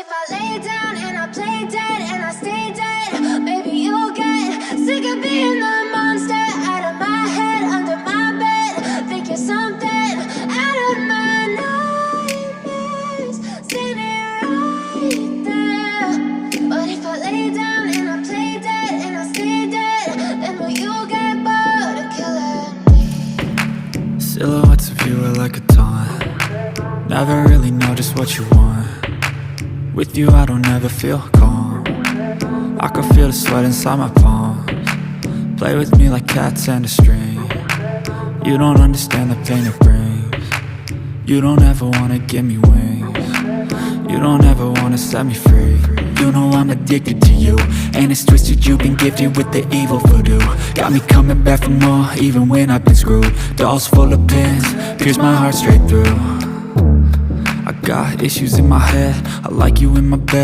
if I lay down and I play dead and I stay dead? Maybe you'll get sick of being the monster out of my head, under my bed. Think you're something out of my nightmares, standing right there. But if I lay down and I play dead and I stay dead, then will you get bored of killing me? Silhouettes of you are like a taunt. Never really know just what you want. With you I don't ever feel calm. I can feel the sweat inside my palms. Play with me like cats and a string. You don't understand the pain it brings. You don't ever wanna give me wings. You don't ever wanna set me free. You know I'm addicted to you, and it's twisted, you've been gifted with the evil voodoo. Got me coming back for more, even when I've been screwed. Dolls full of pins, pierce my heart straight through. I got issues in my head, I like you in my bed.